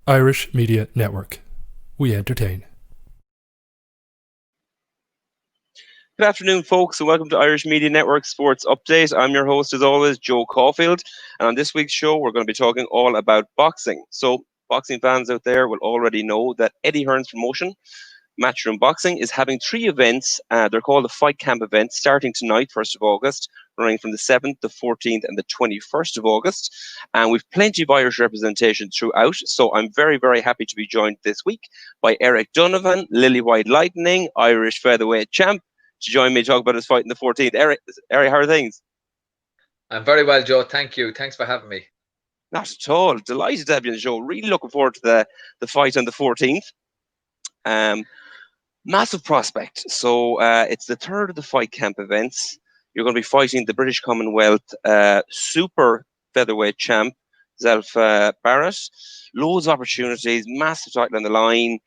Irish Media Network. We entertain. Good afternoon, folks, and welcome to Irish Media Network Sports Update. I'm your host, as always, Joe Caulfield, and on this week's show, we're going to be talking all about boxing. So, boxing fans out there will already know that Eddie Hearn's promotion, Matchroom Boxing, is having three events. They're called the Fight Camp events, starting tonight, 1st of August, running from the 7th, the 14th, and the 21st of August. And we've plenty of Irish representation throughout. So I'm very, very happy to be joined this week by Eric Donovan, Lily White Lightning, Irish featherweight champ, to join me to talk about his fight in the 14th. Eric, how are things? I'm very well, Joe. Thank you. Thanks for having me. Not at all. Delighted to have you on the show. Really looking forward to the fight on the 14th. Massive prospect. So it's the third of the Fight Camp events. You're going to be fighting the British Commonwealth super featherweight champ, Zelfa Barrett. Loads of opportunities, massive title on the line.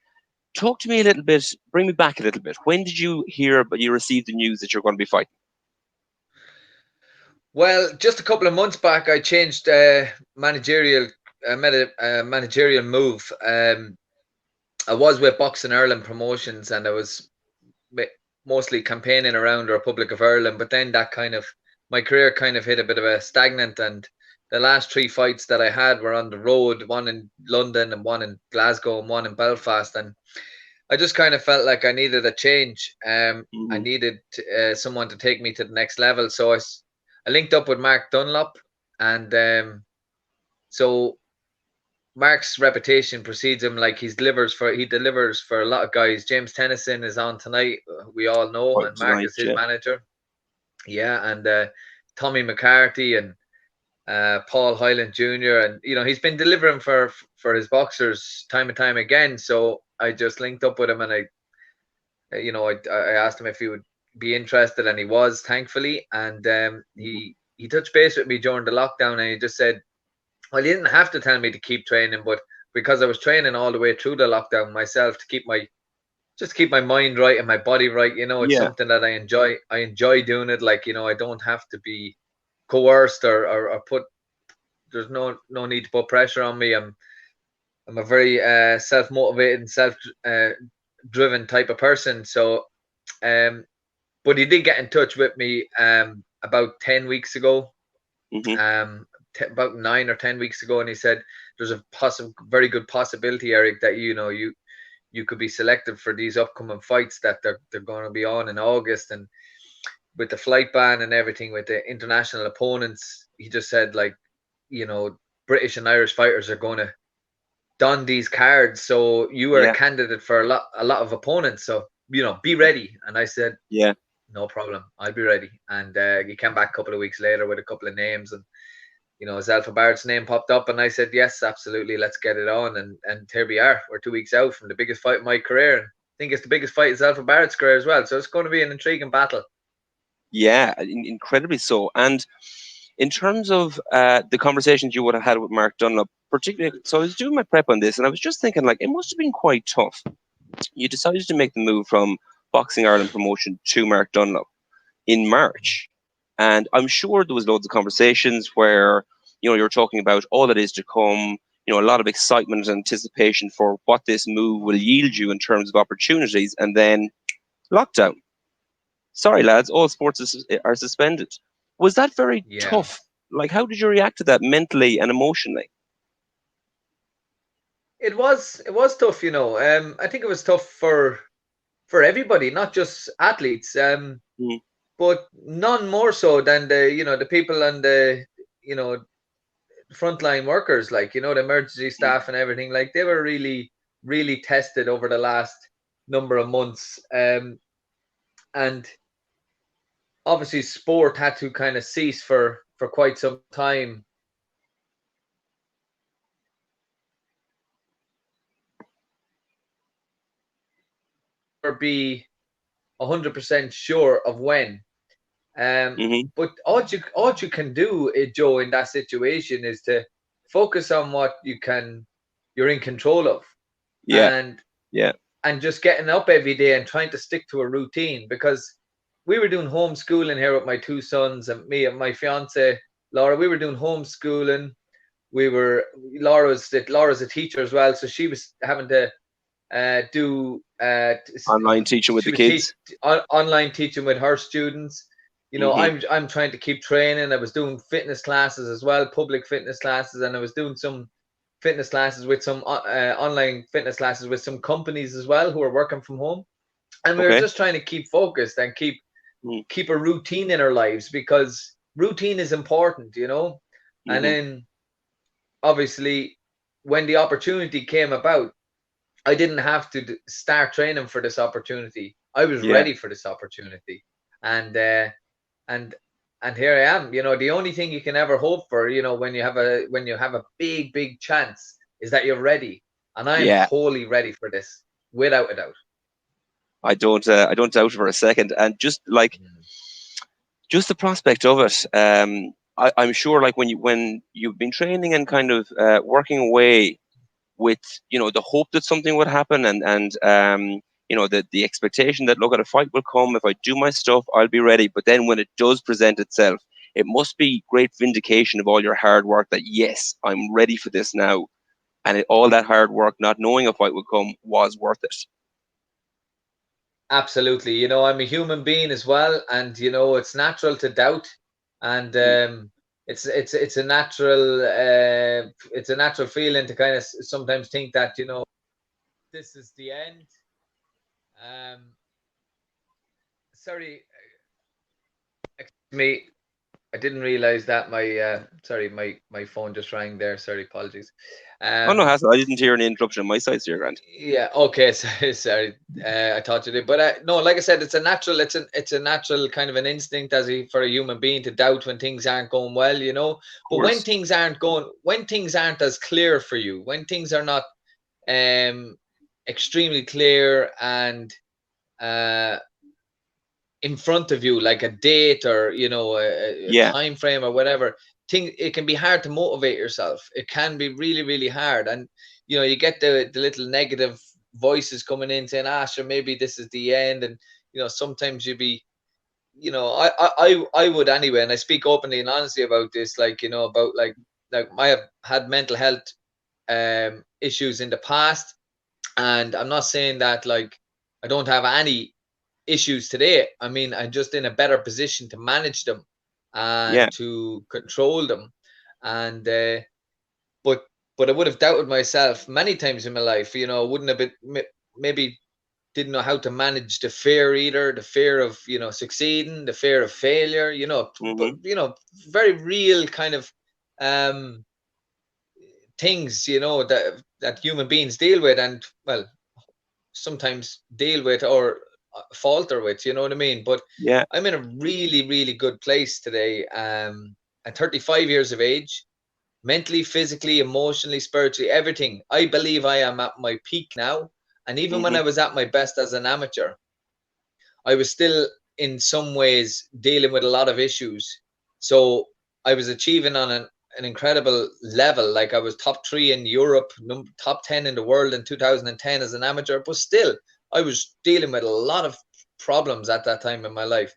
Talk to me a little bit, bring me back a little bit. When did you hear, but you received the news that you're going to be fighting? Well, just a couple of months back, I changed managerial move. I was with Boxing Ireland Promotions, and I was mostly campaigning around the Republic of Ireland. But then my career kind of hit a bit of a stagnant, and the last three fights that I had were on the road, one in London and one in Glasgow and one in Belfast. And I just kind of felt like I needed a change. I needed someone to take me to the next level. So I linked up with Mark Dunlop, and so Mark's reputation precedes him. Like he delivers for a lot of guys. James Tennyson is on tonight, we all know, and Mark is his manager. Yeah, and Tommy McCarthy and Paul Hyland Jr. and he's been delivering for his boxers time and time again. So I just linked up with him, and I asked him if he would be interested, and he was, thankfully. And he touched base with me during the lockdown, and he just said, well, he didn't have to tell me to keep training, but because I was training all the way through the lockdown myself to keep my mind right and my body right, it's something that I enjoy. I enjoy doing it. Like, I don't have to be coerced or put. There's no need to put pressure on me. I'm a very self-motivated and self-driven type of person. So, but he did get in touch with me about 10 weeks ago. About 9 or 10 weeks ago, and he said there's a very good possibility, Eric, that you could be selected for these upcoming fights that they're going to be on in August. And with the flight ban and everything, with the international opponents, he just said, like, British and Irish fighters are going to don these cards, so you are a candidate for a lot of opponents, so be ready. And I said, yeah, no problem, I'll be ready. And he came back a couple of weeks later with a couple of names, and Zelfa Barrett's name popped up, and I said, yes, absolutely, let's get it on. And here we are. We're 2 weeks out from the biggest fight of my career, and I think it's the biggest fight of Zelfa Barrett's career as well. So it's going to be an intriguing battle. Yeah, incredibly so. And in terms of the conversations you would have had with Mark Dunlop, particularly, so I was doing my prep on this, and I was just thinking, like, it must have been quite tough. You decided to make the move from Boxing Ireland Promotion to Mark Dunlop in March. And I'm sure there was loads of conversations where, you were talking about all that is to come, a lot of excitement and anticipation for what this move will yield you in terms of opportunities. And then lockdown. Sorry, lads, all sports are suspended. Was that very tough? Like, how did you react to that mentally and emotionally? It was tough, I think it was tough for everybody, not just athletes. But none more so than the people and the frontline workers, like the emergency staff and everything. Like, they were really, really tested over the last number of months, and obviously sport had to kind of cease for quite some time. Or be 100% sure of when. But all you can do, Joe, in that situation is to focus on what you're in control of. And just getting up every day and trying to stick to a routine, because we were doing homeschooling here with my two sons, and me and my fiance Laura. We were doing homeschooling. Laura's a teacher as well, so she was having to do Online teaching with she the was kids. online teaching with her students. I'm trying to keep training. I was doing fitness classes as well, public fitness classes, and I was doing some fitness classes with some online fitness classes with some companies as well who are working from home. And we were just trying to keep focused and keep a routine in our lives, because routine is important, And then obviously when the opportunity came about, I didn't have to start training for this opportunity. I was ready for this opportunity. And here I am. The only thing you can ever hope for, when you have a big chance, is that you're ready. And I am wholly ready for this, without a doubt. I don't doubt for a second. And just the prospect of it, I'm sure, like when you've been training and kind of working away with the hope that something would happen, and the expectation that, look, at a fight will come, if I do my stuff I'll be ready. But then when it does present itself, it must be great vindication of all your hard work, that yes, I'm ready for this now, and all that hard work, not knowing a fight would come, was worth it. Absolutely. I'm a human being as well, and it's natural to doubt, and it's a natural feeling to kind of sometimes think that this is the end. Sorry, excuse me, I didn't realize that my phone just rang there. Sorry, apologies. No hassle. I didn't hear any interruption on my side, so you're grand. Yeah. Okay. Sorry. I thought you did, but no. Like I said, it's a natural. It's a natural kind of an instinct for a human being to doubt when things aren't going well. But when things aren't as clear for you, when things are not extremely clear and in front of you, like a date or a time frame or whatever, it can be hard to motivate yourself. It can be really, really hard, and you get the little negative voices coming in saying, sure, maybe this is the end. And sometimes you'd be, I would anyway, and I speak openly and honestly about this, about I have had mental health issues in the past, and I'm not saying that I don't have any issues today. I mean, I'm just in a better position to manage them and to control them. And but I would have doubted myself many times in my life. Wouldn't have been, maybe didn't know how to manage the fear either, the fear of succeeding, the fear of failure. But very real kind of things that human beings deal with, and well, sometimes deal with or falter with, you know what I mean? But I'm in a really, really good place today. At 35 years of age, mentally, physically, emotionally, spiritually, everything. I believe I am at my peak now. And even when I was at my best as an amateur, I was still in some ways dealing with a lot of issues. So I was achieving on an incredible level. Like I was top 3 in Europe, top 10 in the world in 2010 as an amateur, but still I was dealing with a lot of problems at that time in my life.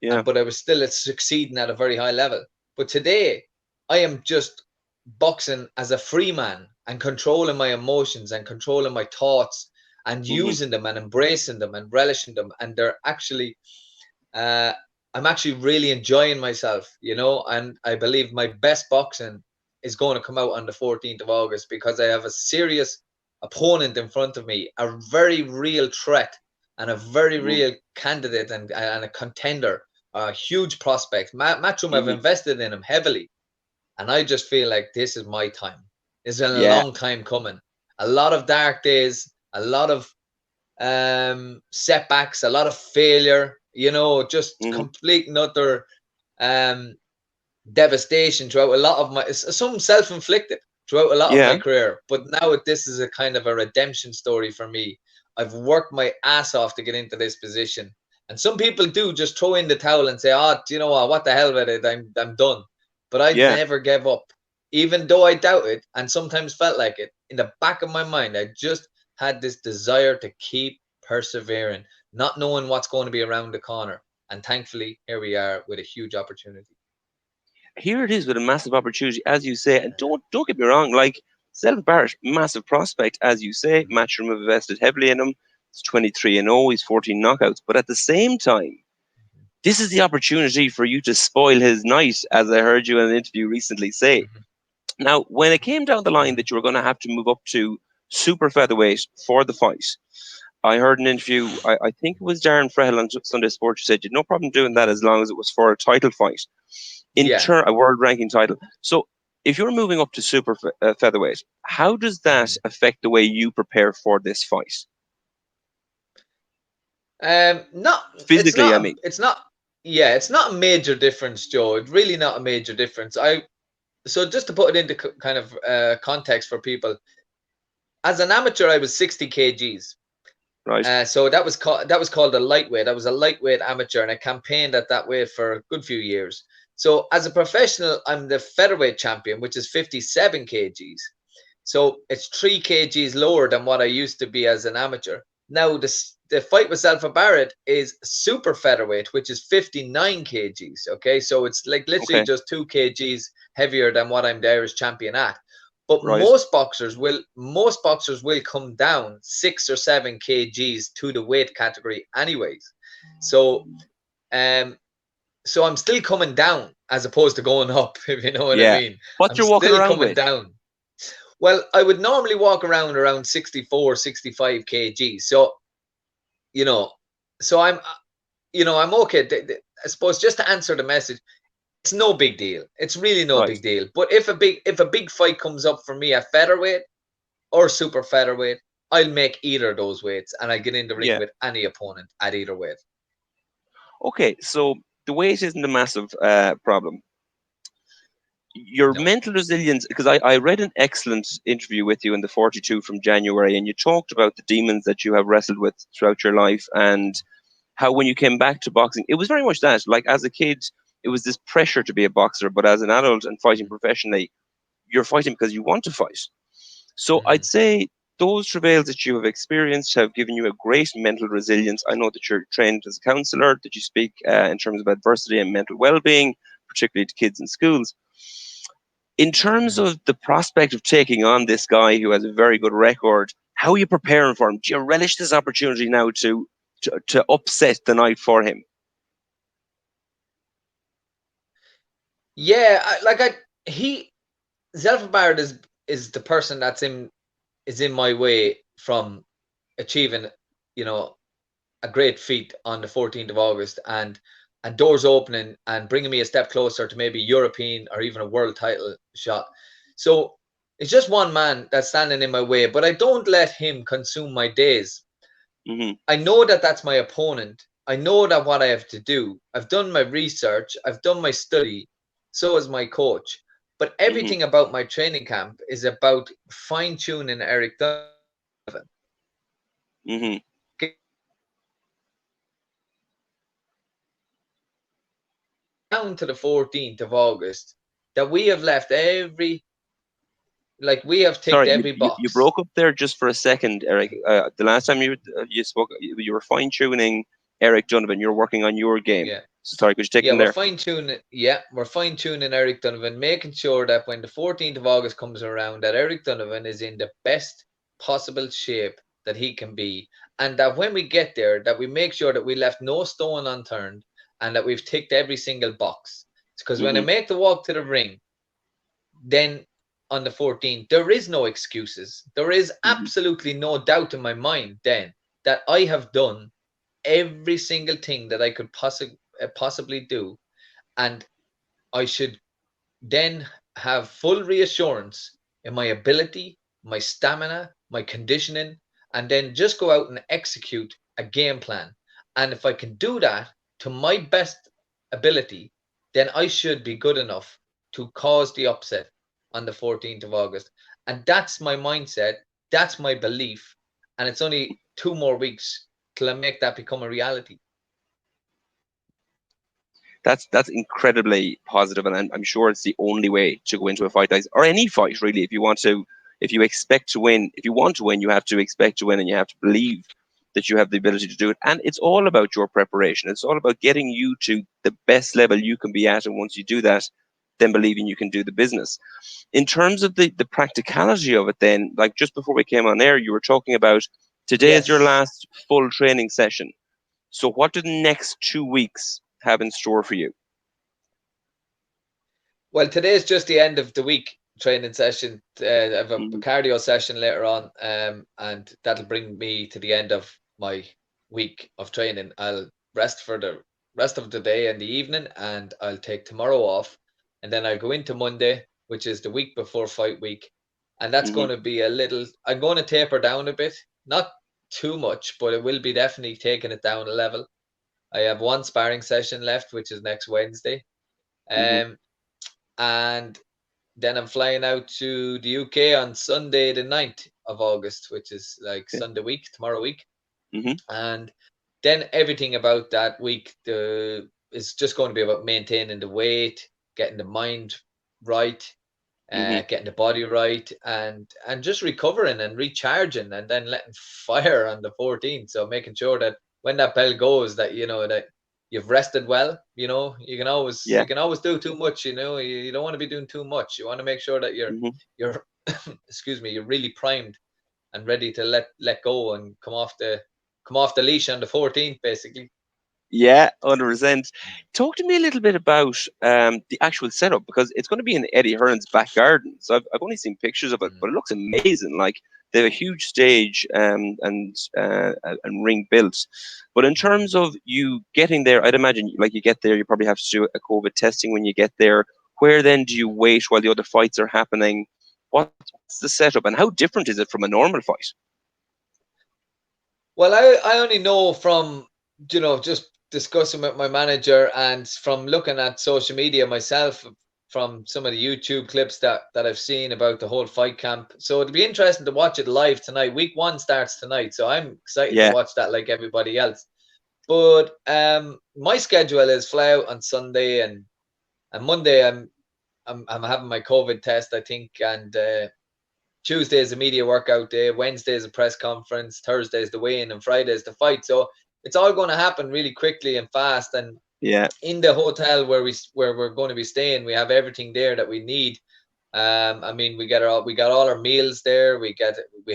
But I was still succeeding at a very high level. But today I am just boxing as a free man and controlling my emotions and controlling my thoughts and using them and embracing them and relishing them. And they're actually, I'm actually really enjoying myself, and I believe my best boxing is going to come out on the 14th of August, because I have a serious opponent in front of me, a very real threat and a very real candidate and a contender, a huge prospect. Matchroom have invested in him heavily, and I just feel like this is my time. It's been a long time coming. A lot of dark days, a lot of setbacks, a lot of failure, just complete and utter devastation throughout a lot of some self-inflicted throughout a lot of my career. But now this is a kind of a redemption story for me. I've worked my ass off to get into this position. And some people do just throw in the towel and say, do you know what the hell with it? I'm done. But I never gave up. Even though I doubted and sometimes felt like it, in the back of my mind, I just had this desire to keep persevering, not knowing what's going to be around the corner. And thankfully, here we are with a huge opportunity. here it is with a massive opportunity, as you say. And don't get me wrong, like Zelfa Barrett, massive prospect, as you say. Matchroom have invested heavily in him. He's 23-0. He's 14 knockouts. But at the same time, this is the opportunity for you to spoil his night, as I heard you in an interview recently say. Now, when it came down the line that you were going to have to move up to super featherweight for the fight, I heard an interview, I think it was Darren Frehel on Sunday Sport, who said you had no problem doing that as long as it was for a title fight, a world ranking title. So if you're moving up to super featherweight, how does that affect the way you prepare for this fight? Not physically, it's not a major difference, Joe. It's really not a major difference. So just to put it into kind of context for people, as an amateur, I was 60 kgs. Right. So that was called a lightweight. I was a lightweight amateur, and I campaigned at that weight for a good few years. So as a professional, I'm the featherweight champion, which is 57 kgs. So it's 3 kgs lower than what I used to be as an amateur. Now the fight with Zelfa Barrett is super featherweight, which is 59 kgs. Okay, so it's like literally just 2 kgs heavier than what I'm the Irish champion at. But most boxers will come down 6 or 7 kgs to the weight category anyways. So so I'm still coming down as opposed to going up, if you know what I mean. But you're walking around with down. Well, I would normally walk around 64, 65 kgs. So, so I'm okay. I suppose just to answer the message, it's no big deal. It's really no big deal. But if a big fight comes up for me at featherweight or super featherweight, I'll make either of those weights, and I get in the ring with any opponent at either weight. Okay, so the weight isn't a massive problem. Your mental resilience, because I read an excellent interview with you in the 42 from January, and you talked about the demons that you have wrestled with throughout your life, and how when you came back to boxing, it was very much that, like as a kid, it was this pressure to be a boxer, but as an adult and fighting professionally, you're fighting because you want to fight. So I'd say those travails that you have experienced have given you a great mental resilience. I know that you're trained as a counsellor, that you speak in terms of adversity and mental well-being, particularly to kids in schools. In terms of the prospect of taking on this guy who has a very good record, how are you preparing for him? Do you relish this opportunity now to upset the night for him? Yeah, Zelfa Barrett is the person that's in my way from achieving, a great feat on the 14th of August and doors opening and bringing me a step closer to maybe European or even a world title shot. So it's just one man that's standing in my way, but I don't let him consume my days. I know that that's my opponent. I know that what I have to do. I've done my research. I've done my study. So is my coach. But everything about my training camp is about fine-tuning Eric Donovan. Down to the 14th of August, that we have left we have ticked every box. You broke up there just for a second, Eric. The last time you spoke, you were fine-tuning Eric Donovan. You're working on your game. Yeah. So sorry, could you take them there? We're fine-tuning Eric Donovan, making sure that when the 14th of August comes around, that Eric Donovan is in the best possible shape that he can be. And that when we get there, that we make sure that we left no stone unturned and that we've ticked every single box. Because when I make the walk to the ring, then on the 14th, there is no excuses. There is absolutely no doubt in my mind then that I have done every single thing that I could possibly do, and I should then have full reassurance in my ability, my stamina, my conditioning, and then just go out and execute a game plan. And if I can do that to my best ability, then I should be good enough to cause the upset on the 14th of August. And that's my mindset. That's my belief. And it's only 2 more weeks till I make that become a reality. That's incredibly positive, and I'm sure it's the only way to go into a fight, or any fight really. If you expect to win, if you want to win, you have to expect to win, and you have to believe that you have the ability to do it. And it's all about your preparation. It's all about getting you to the best level you can be at, and once you do that, then believing you can do the business. In terms of the practicality of it, then, like just before we came on air, you were talking about today is your last full training session. So what do the next 2 weeks have in store for you? Well, today is just the end of the week training session. I have a cardio session later on, and that'll bring me to the end of my week of training. I'll rest for the rest of the day and the evening, and I'll take tomorrow off, and then I'll go into Monday, which is the week before fight week, and that's going to be a little. I'm going to taper down a bit, not too much, but it will be definitely taking it down a level. I have one sparring session left, which is next Wednesday. And then I'm flying out to the UK on Sunday, the 9th of August, which is like Sunday week, tomorrow week. And then everything about that week is just going to be about maintaining the weight, getting the mind right, getting the body right, and just recovering and recharging, and then letting fire on the 14th. So making sure that when that bell goes, that that you've rested well. You can always do too much. You don't want to be doing too much. You want to make sure that you're excuse me, you're really primed and ready to let go and come off the leash on the 14th, basically. Yeah, 100%. Talk to me a little bit about the actual setup, because it's going to be in Eddie Hearn's back garden. So I've only seen pictures of it, but it looks amazing. Like, they have a huge stage and ring built. But in terms of you getting there, I'd imagine, like, you get there, you probably have to do a COVID testing when you get there. Where then do you wait while the other fights are happening? What's the setup, and how different is it from a normal fight? Well, I only know from just discussing with my manager and from looking at social media myself, from some of the YouTube clips that I've seen about the whole fight camp. So it'll be interesting to watch it live tonight. Week 1 starts tonight, so I'm excited to watch that like everybody else. But my schedule is fly out on Sunday, and Monday I'm having my COVID test, I think, and Tuesday is a media workout day, Wednesday is a press conference, Thursday is the weigh-in, and Friday is the fight. So it's all going to happen really quickly and fast. And in the hotel where we're going to be staying, we have everything there that we need. I mean, we got all our meals there. We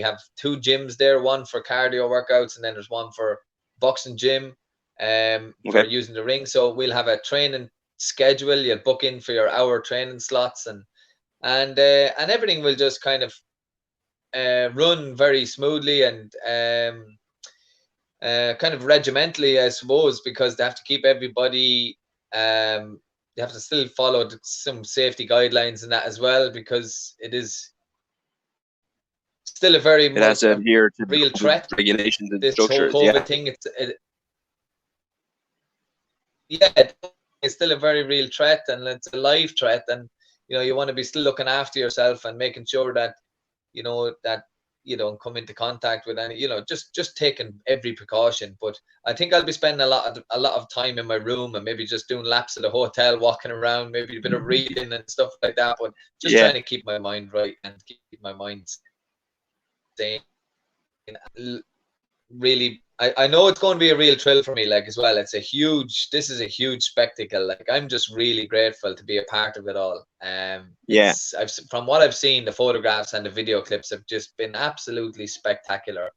have 2 gyms there, one for cardio workouts, and then there's one for boxing gym, for using the ring. So we'll have a training schedule. You'll book in for your hour training slots, and everything will just kind of run very smoothly and kind of regimentally, I suppose, because they have to keep everybody. They have to still follow some safety guidelines and that as well, because it is still a very much adhere to real threat. Regulations and this structures. Whole COVID thing, it's still a very real threat, and it's a live threat, and you want to be still looking after yourself and making sure that that you don't come into contact with any, just taking every precaution. But I think I'll be spending a lot of time in my room and maybe just doing laps at the hotel, walking around, maybe a bit of reading and stuff like that. But just trying to keep my mind right and keep my mind sane. Really, I know it's going to be a real thrill for me, like, as well. This is a huge spectacle. Like, I'm just really grateful to be a part of it all. From what I've seen, the photographs and the video clips have just been absolutely spectacular,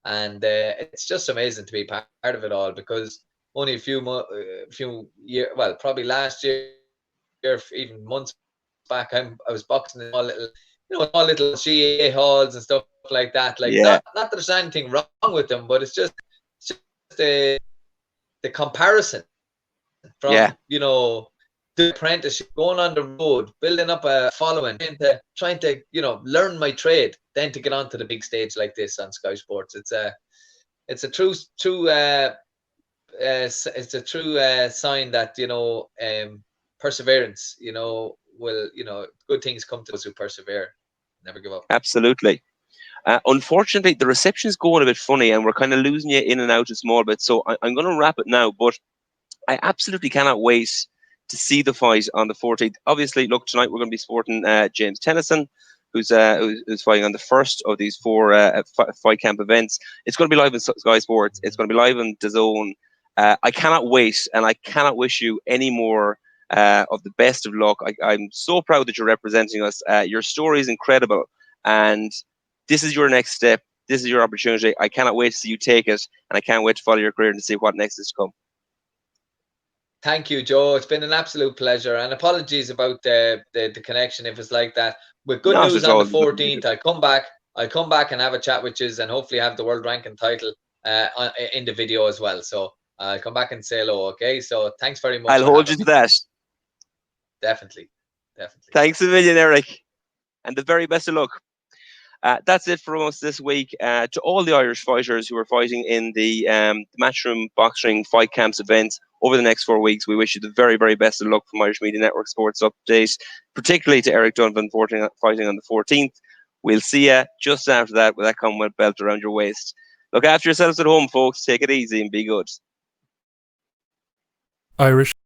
and it's just amazing to be part of it all, because only a few years, well, probably last year, even months back, I was boxing in all little GA halls and stuff like that. Like, not that there's anything wrong with them, but it's just the comparison from the apprenticeship, going on the road, building up a following, trying to learn my trade, then to get onto the big stage like this on Sky Sports. It's a true sign that perseverance, will good things come to those who persevere. Never give up. Absolutely. Unfortunately, the reception's going a bit funny, and we're kind of losing you in and out a small bit. So I'm going to wrap it now. But I absolutely cannot wait to see the fight on the 14th. Obviously, look, tonight we're going to be supporting James Tennyson, who's fighting on the first of these 4 fight camp events. It's going to be live on Sky Sports. It's going to be live on DAZN. I cannot wait, and I cannot wish you any more of the best of luck. I'm so proud that you're representing us. Your story is incredible, and this is your next step. This is your opportunity. I cannot wait to see you take it, and I can't wait to follow your career and to see what next is to come. Thank you, Joe. It's been an absolute pleasure, and apologies about the connection if it's like that. With good Not news at on all. the 14th, I'll come back and have a chat with you, and hopefully have the world ranking title in the video as well. So I'll come back and say hello. Okay. So thanks very much. I'll hold you to that. Definitely. Thanks a million, Eric, and the very best of luck. That's it for us this week. To all the Irish fighters who are fighting in the Matchroom Boxing Fight Camps event over the next 4 weeks, we wish you the very, very best of luck from Irish Media Network Sports Update, particularly to Eric Donovan fighting on the 14th. We'll see you just after that with that Commonwealth belt around your waist. Look after yourselves at home, folks. Take it easy and be good. Irish